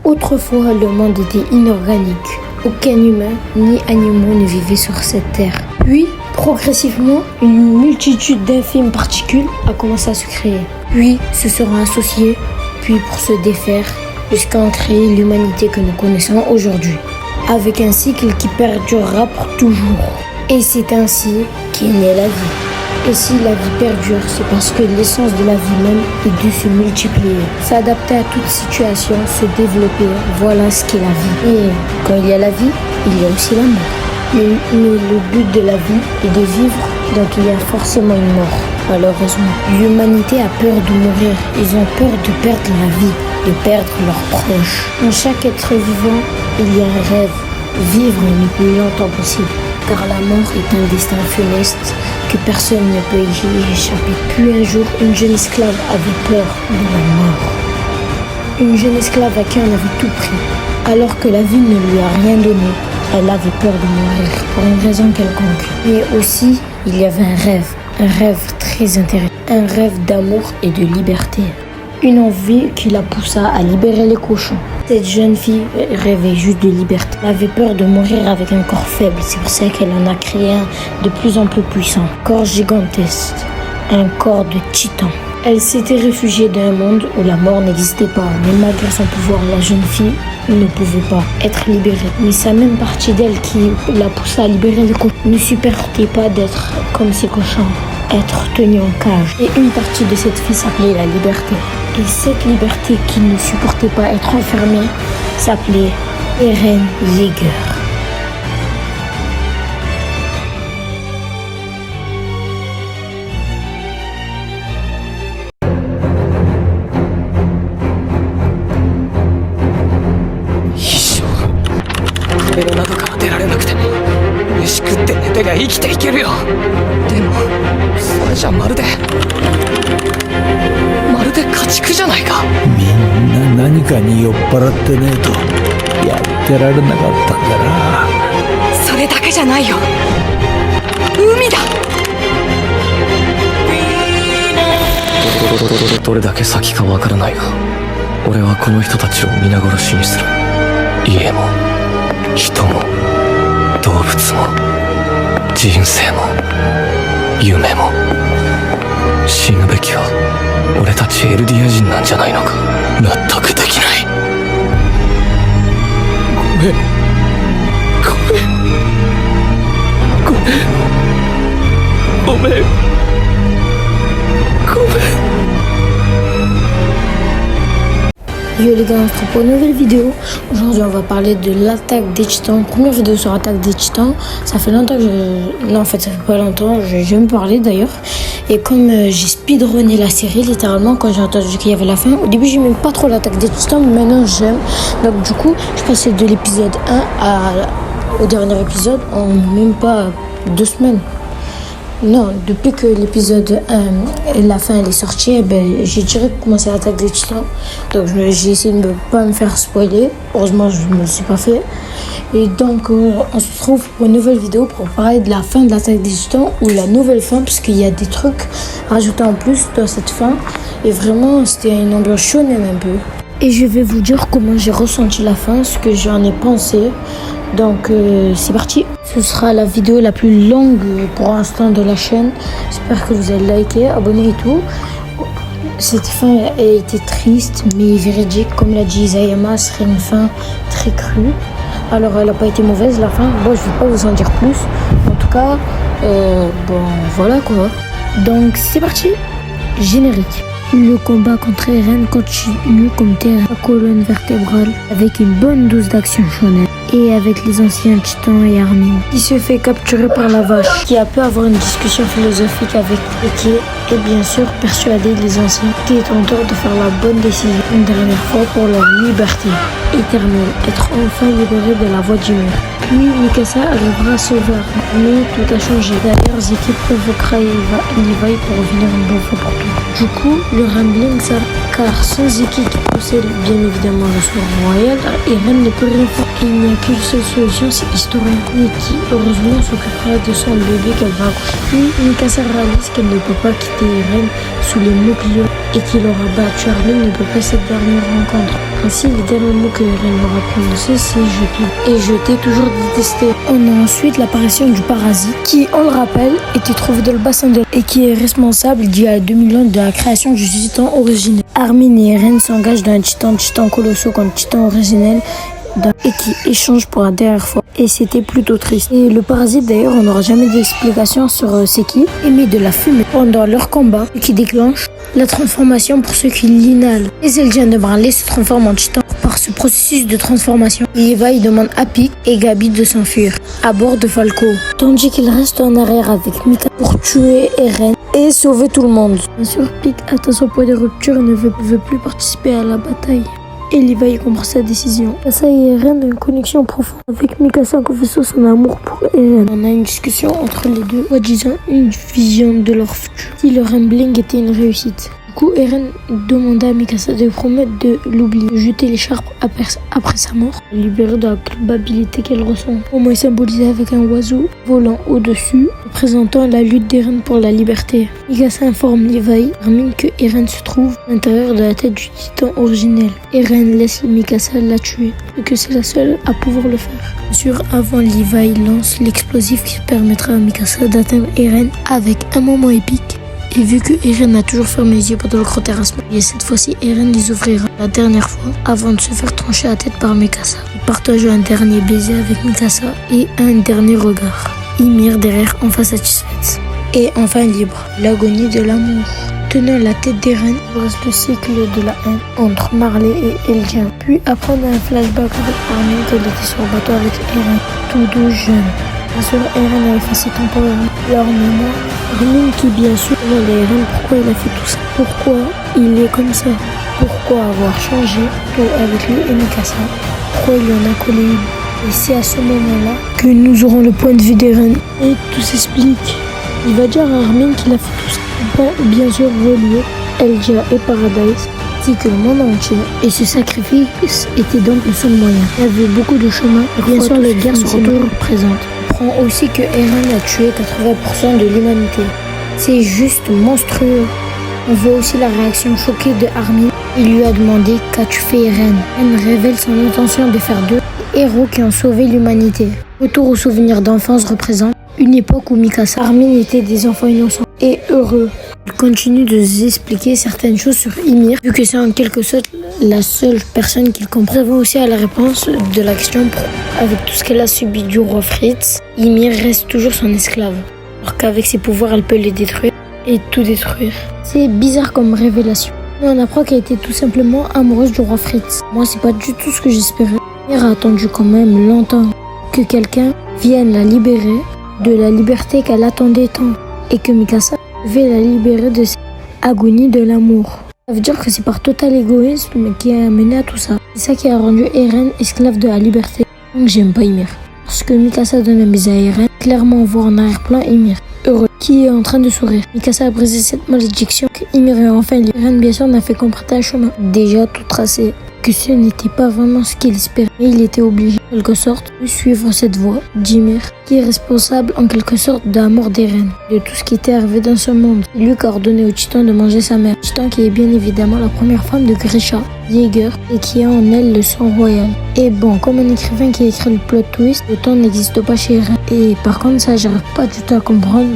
Autrefois, le monde était inorganique. Aucun humain ni animaux ne vivait sur cette terre. Puis, progressivement, une multitude d'infimes particules a commencé à se créer. Puis, se seront associées, puis pour se défaire, jusqu'à en créer l'humanité que nous connaissons aujourd'hui. Avec un cycle qui perdurera pour toujours. Et c'est ainsi qu'est née la vie. Et si la vie perdure, c'est parce que l'essence de la vie même est de se multiplier, s'adapter à toute situation, se développer. Voilà ce qu'est la vie. Et quand il y a la vie, il y a aussi la mort. Mais le but de la vie est de vivre, donc il y a forcément une mort. Malheureusement, l'humanité a peur de mourir. Ils ont peur de perdre la vie, de perdre leurs proches. En chaque être vivant, il y a un rêve. Vivre le plus longtemps possible. Car la mort est un destin funeste que personne ne peut y échapper. Puis un jour, une jeune esclave avait peur de la mort. Une jeune esclave à qui on avait tout pris. Alors que la vie ne lui a rien donné, elle avait peur de mourir pour une raison quelconque. Mais aussi, il y avait un rêve très intéressant. Un rêve d'amour et de liberté. Une envie qui la poussa à libérer les cochons. Cette jeune fille rêvait juste de liberté. Elle avait peur de mourir avec un corps faible. C'est pour ça qu'elle en a créé un de plus en plus puissant. Corps gigantesque. Un corps de titan. Elle s'était réfugiée dans un monde où la mort n'existait pas. Mais malgré son pouvoir, la jeune fille ne pouvait pas être libérée. Mais sa même partie d'elle qui la poussa à libérer les cochons ne supportait pas d'être comme ces cochons. Être tenue en cage. Et une partie de cette fille s'appelait la liberté. Et cette liberté qui ne supportait pas être enfermée s'appelait Eren Yeager.みんな何かに酔っ払ってねえとやってられなかったんだな。それだけじゃないよ。海だ。どれだけ先かわからないが、俺はこの人たちを皆殺しにする。家も人も動物も人生も夢も。死ぬべきは俺たちエルディア人なんじゃないのか。納得できない。ごめんごめん。Yo les gars, on se retrouve pour une nouvelle vidéo. Aujourd'hui on va parler de l'attaque des titans. Première vidéo sur l'attaque des titans. Ça fait longtemps que Non en fait ça fait pas longtemps, je me parler d'ailleurs. Et comme j'ai speedrunné la série littéralement quand j'ai entendu qu'il y avait la fin. Au début j'aimais pas trop l'attaque des titans, mais maintenant j'aime. Donc du coup je passais de l'épisode 1 au dernier épisode en même pas 2 semaines. Non, depuis que l'épisode 1 et la fin elle est sortie, j'ai direct commencé à attaquer des titans. Donc j'ai essayé de ne pas me faire spoiler. Heureusement je ne me le suis pas fait. Et donc on se retrouve pour une nouvelle vidéo pour parler de la fin de l'attaque des titans ou la nouvelle fin, parce qu'il y a des trucs rajoutés en plus dans cette fin. Et vraiment c'était une ambiance shonen un peu. Et je vais vous dire comment j'ai ressenti la fin, ce que j'en ai pensé. Donc c'est parti. Ce sera la vidéo la plus longue pour l'instant de la chaîne. J'espère que vous allez liker, abonner et tout. Cette fin a été triste mais véridique. Comme l'a dit Isayama, ce serait une fin très crue. Alors elle n'a pas été mauvaise la fin. Bon, je ne vais pas vous en dire plus. En tout cas, bon voilà quoi. Donc c'est parti. Générique. Le combat contre Eren continue comme terre à colonne vertébrale avec une bonne dose d'action shonen. Et avec les anciens titans et Armin, qui se fait capturer par la vache, qui a pu avoir une discussion philosophique avec Eki, et bien sûr persuader les anciens qu'il est en train de faire la bonne décision une dernière fois pour leur liberté éternelle, être enfin libérés de la voie du mur. Puis Mikasa arrivera à sauver Armin, mais tout a changé. D'ailleurs, Zeki provoquera Levi pour revenir une bonne fois pour toutes. Du coup, le rambling sert, car sans Zeki qui possède bien évidemment le sword royal, Eren ne peut rien faire. Il n'y a qu'une seule solution, c'est historien. Nikki, heureusement, s'occupera de son bébé qu'elle va accoucher. Puis Mikasa réalise qu'elle ne peut pas quitter Eren sous les mots et qu'il aura battu Armin ne peut pas cette dernière rencontre. Ainsi, les derniers mots que Eren aura prononcés, c'est je t'ai. Et je t'ai toujours détesté. On a ensuite l'apparition du parasite, qui, on le rappelle, était trouvé dans le bassin de et qui est responsable d'il y a 2000 ans de la création du titan originel. Armin et Eren s'engagent dans un titan colossal contre titan originel et qui échangent pour la dernière fois. Et c'était plutôt triste. Et le parasite d'ailleurs, on n'aura jamais d'explication sur c'est qui, émet de la fumée pendant leur combat et qui déclenche la transformation pour ceux qui l'inhalent. Les Eldiens de Marley se transforment en titan par ce processus de transformation. Levi demande à Pieck et Gabi de s'enfuir à bord de Falco, tandis qu'il reste en arrière avec Mika pour tuer Eren et sauver tout le monde. Bien sûr, Pieck atteint son point de rupture et ne veut plus participer à la bataille. Et Levi comprend sa décision. Mikasa et Eren ont une connexion profonde. Avec Mikasa confessant son amour pour Eren. On a une discussion entre les deux, disant une vision de leur futur. Si leur Bling était une réussite. Du coup, Eren demanda à Mikasa de promettre de l'oublier, de jeter l'écharpe après sa mort, libérée de la culpabilité qu'elle ressent. Au moins symbolisé avec un oiseau volant au-dessus, représentant la lutte d'Eren pour la liberté. Mikasa informe Levi, Armin, que Eren se trouve à l'intérieur de la tête du titan originel. Eren laisse Mikasa la tuer, et que c'est la seule à pouvoir le faire. Bien sûr, avant Levi lance l'explosif qui permettra à Mikasa d'atteindre Eren avec un moment épique. Et vu que Eren a toujours fermé les yeux pendant le grand terrassement, et cette fois-ci Eren les ouvrira la dernière fois avant de se faire trancher la tête par Mikasa. Il partage un dernier baiser avec Mikasa et un dernier regard. Ymir derrière enfin satisfaite. Et enfin libre. L'agonie de l'amour. Tenant la tête d'Eren, reste le cycle de la haine entre Marley et Eldiens. Puis apprendre un flashback avec Armin qu'elle était sur le bateau avec Eren, tous deux jeunes. Bien sûr, Eren a effacé temporairement leur mémoire. Armin qui bien sûr demande à Eren pourquoi il a fait tout ça. Pourquoi il est comme ça. Pourquoi avoir changé avec lui et Mikasa. Pourquoi il en a collé une. Et c'est à ce moment-là que nous aurons le point de vue d'Eren. Et tout s'explique. Il va dire à Armin qu'il a fait tout ça. Bien sûr relié Eldia et Paradise, ainsi que le monde entier. Et ce sacrifice était donc le seul moyen. Il y avait beaucoup de chemins. Bien sûr, les guerres sont toujours présentes. On comprend aussi que Eren a tué 80% de l'humanité. C'est juste monstrueux. On voit aussi la réaction choquée de Armin. Il lui a demandé « Qu'as-tu fait Eren ?» Eren révèle son intention de faire d'eux héros qui ont sauvé l'humanité. Retour aux souvenirs d'enfance représente une époque où Mikasa, Armin étaient des enfants innocents et heureux. Il continue de s'expliquer certaines choses sur Ymir, vu que c'est en quelque sorte la seule personne qu'il comprend. Nous avons aussi à la réponse de la question avec tout ce qu'elle a subi du roi Fritz, Ymir reste toujours son esclave, alors qu'avec ses pouvoirs elle peut les détruire et tout détruire. C'est bizarre comme révélation. Mais on apprend qu'elle était tout simplement amoureuse du roi Fritz. Moi c'est pas du tout ce que j'espérais. Ymir a attendu quand même longtemps que quelqu'un vienne la libérer de la liberté qu'elle attendait tant, et que Mikasa devait la libérer de cette agonie de l'amour. Ça veut dire que c'est par total égoïsme qui a mené à tout ça. C'est ça qui a rendu Eren esclave de la liberté. Donc j'aime pas Ymir. Parce que Mikasa donne un baiser à Eren, clairement on voit en arrière-plan Ymir, heureux, qui est en train de sourire. Mikasa a brisé cette malédiction que Ymir est enfin libre. Eren bien sûr n'a fait qu'emprunter un chemin déjà tout tracé, que ce n'était pas vraiment ce qu'il espérait, mais il était obligé, en quelque sorte, de suivre cette voie d'Ymir, qui est responsable en quelque sorte de la mort d'Eren, de tout ce qui était arrivé dans ce monde. C'est lui qui a ordonné au titan de manger sa mère, titan qui est bien évidemment la première femme de Grisha, Jaeger, et qui a en elle le sang royal. Et bon, comme un écrivain qui a écrit le plot twist, le temps n'existe pas chez Eren. Et par contre, ça j'arrive pas du tout à comprendre,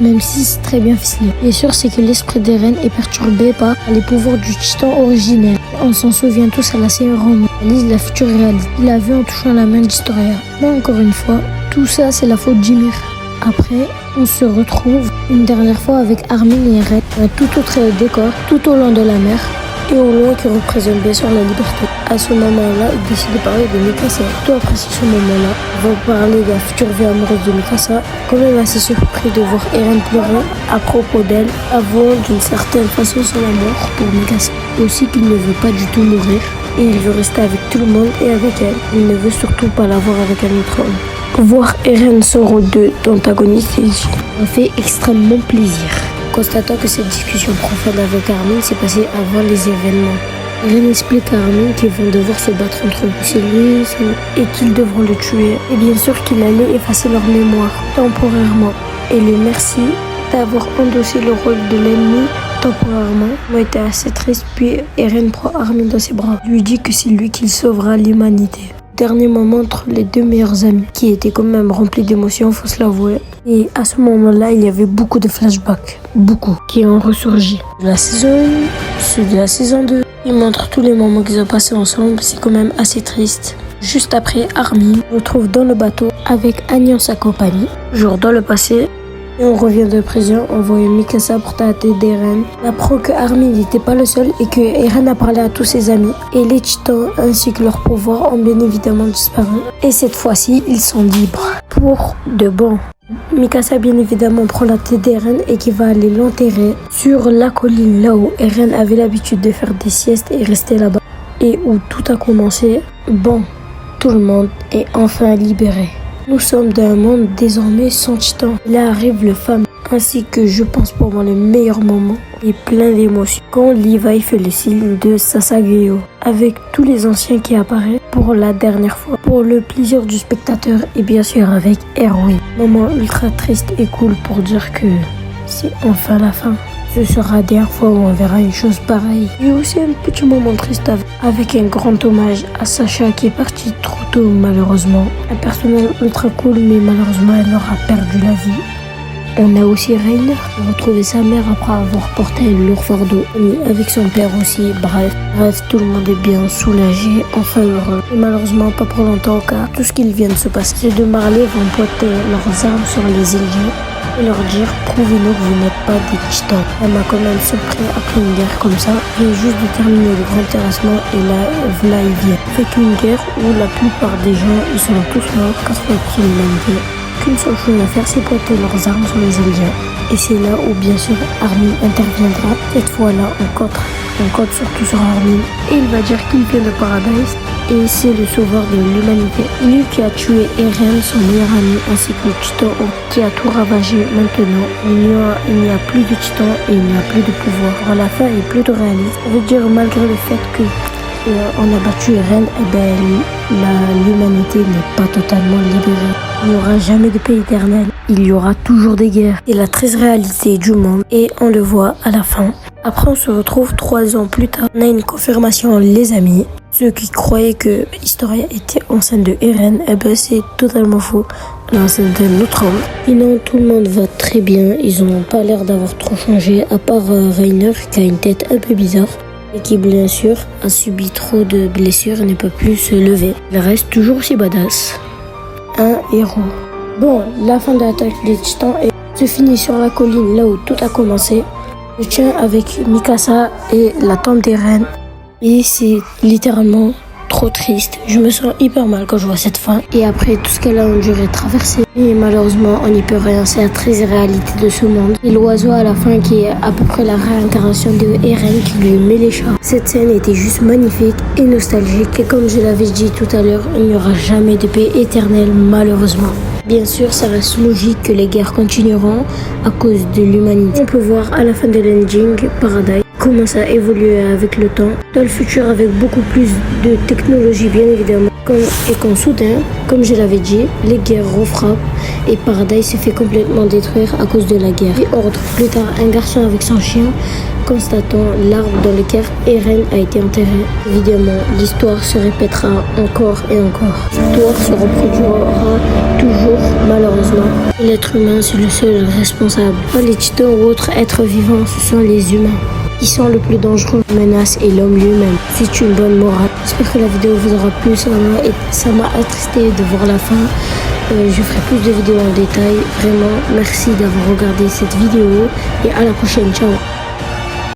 même si c'est très bien ficelé. Bien sûr, c'est que l'esprit d'Eren est perturbé par les pouvoirs du titan originel. On s'en souvient tous à la série Roman, analyse la future réalité. Il a vu en touchant la main d'Historia. Mais encore une fois, tout ça c'est la faute d'Ymir. Après, on se retrouve une dernière fois avec Armin et Eren, un tout autre décor, tout au long de la mer, et au loin qui représente bien sûr la liberté. À ce moment-là, il décide de parler de Mikasa. Tout apprécie ce moment-là. On va parler de la future vie amoureuse de Mikasa. Quand même assez surpris de voir Eren pleurer à propos d'elle, avant d'une certaine façon son amour pour Mikasa. Aussi qu'il ne veut pas du tout mourir, et il veut rester avec tout le monde et avec elle. Il ne veut surtout pas la voir avec un autre homme. Voir Eren son rôle d'antagoniste m'a fait extrêmement plaisir. Constatant que cette discussion profonde avec Armin s'est passée avant les événements. Eren explique à Armin qu'ils vont devoir se battre entre eux. C'est lui et qu'ils devront le tuer. Et bien sûr qu'il allait effacer leur mémoire temporairement. Et le merci d'avoir endossé le rôle de l'ennemi temporairement. Moi, était assez triste, puis Eren prend Armin dans ses bras. Lui dit que c'est lui qui sauvera l'humanité. Dernier moment entre les deux meilleurs amis, qui étaient quand même remplis d'émotions, faut se l'avouer. Et à ce moment-là, il y avait beaucoup de flashbacks, beaucoup, qui ont ressurgi. De la saison 1, ceux de la saison 2, ils montrent tous les moments qu'ils ont passés ensemble, c'est quand même assez triste. Juste après, Armin se retrouve dans le bateau avec Agnan sa compagnie, genre dans le passé. Et on revient de prison, on voit Mikasa pour tâter d'Eren. On apprend que Armin n'était pas le seul et que Eren a parlé à tous ses amis. Et les titans ainsi que leurs pouvoirs ont bien évidemment disparu. Et cette fois-ci, ils sont libres. Pour de bon. Mikasa bien évidemment prend la tête d'Eren et qui va aller l'enterrer sur la colline là où Eren avait l'habitude de faire des siestes et rester là-bas. Et où tout a commencé. Bon, tout le monde est enfin libéré. Nous sommes dans un monde désormais sans titans. Là arrive le fameux, ainsi que je pense pour moi le meilleur moment et plein d'émotions. Quand Levi fait le signe de Sasageyo, avec tous les anciens qui apparaissent pour la dernière fois, pour le plaisir du spectateur et bien sûr avec Erwin. Moment ultra triste et cool pour dire que c'est enfin la fin. Ce sera la dernière fois où on verra une chose pareille. Il y a aussi un petit moment triste avec un grand hommage à Sacha qui est partie trop tôt malheureusement. Un personnage ultra cool mais malheureusement elle aura perdu la vie. On a aussi Reiner qui a retrouvé sa mère après avoir porté un lourd fardeau. Et avec son père aussi, bref, tout le monde est bien soulagé, enfin heureux. Et malheureusement pas pour longtemps car tout ce qu'il vient de se passer. Ces deux Marley vont pointer leurs armes sur les îles et leur dire prouvez-nous que vous n'êtes pas des titans. Elle m'a quand même surpris après une guerre comme ça. Il vient juste de terminer le grand terrassement et là il vient. Avec une guerre où la plupart des gens ils sont tous morts, 80% de l'humanité. Qu'une seule chose à faire, c'est pointer leurs armes sur les Indiens. Et c'est là où bien sûr Armin interviendra. Cette fois-là, on compte surtout sur Armin. Et il va dire qu'il vient de Paradise et c'est le sauveur de l'humanité. Lui qui a tué Eren, son meilleur ami, ainsi que le titan qui a tout ravagé. Maintenant, il n'y a plus de titan et il n'y a plus de pouvoir. Alors, la fin est plutôt réaliste. Ça veut dire malgré le fait que on a battu Eren, l'humanité n'est pas totalement libérée. Il n'y aura jamais de paix éternel. Il y aura toujours des guerres. C'est la triste réalité du monde et on le voit à la fin. Après, on se retrouve 3 ans plus tard. On a une confirmation, les amis. Ceux qui croyaient que Historia était enceinte de Eren, c'est totalement faux. Elle est enceinte d'un autre homme. Sinon, tout le monde va très bien. Ils n'ont pas l'air d'avoir trop changé, à part Reiner qui a une tête un peu bizarre. Et qui bien sûr a subi trop de blessures et ne peut plus se lever. Il reste toujours aussi badass. Un héros. Bon, la fin de l'attaque des titans se finit sur la colline là où tout a commencé. Je tiens avec Mikasa et la tombe d'Eren. Et c'est littéralement trop triste. Je me sens hyper mal quand je vois cette fin. Et après tout ce qu'elle a enduré, traversé. Et malheureusement, on n'y peut rien. C'est la triste réalité de ce monde. Et l'oiseau à la fin qui est à peu près la réincarnation de Eren qui lui met les chats. Cette scène était juste magnifique et nostalgique. Et comme je l'avais dit tout à l'heure, il n'y aura jamais de paix éternelle malheureusement. Bien sûr, ça reste logique que les guerres continueront à cause de l'humanité. On peut voir à la fin de l'ending Paradise comment ça évolue avec le temps. Dans le futur, avec beaucoup plus de technologie, bien évidemment. Quand soudain, comme je l'avais dit, les guerres refrappent et Paradise se fait complètement détruire à cause de la guerre. Et on retrouve plus tard un garçon avec son chien constatant l'arbre dans lequel Eren a été enterré. Évidemment, l'histoire se répétera encore et encore. L'histoire se reproduira toujours, malheureusement. L'être humain, c'est le seul responsable. Pas les titans ou autres êtres vivants, ce sont les humains qui sont le plus dangereux. La menace et l'homme lui-même. C'est une bonne morale. J'espère que la vidéo vous aura plu. Ça m'a attristé de voir la fin. Je ferai plus de vidéos en détail. Vraiment, merci d'avoir regardé cette vidéo et à la prochaine. Ciao.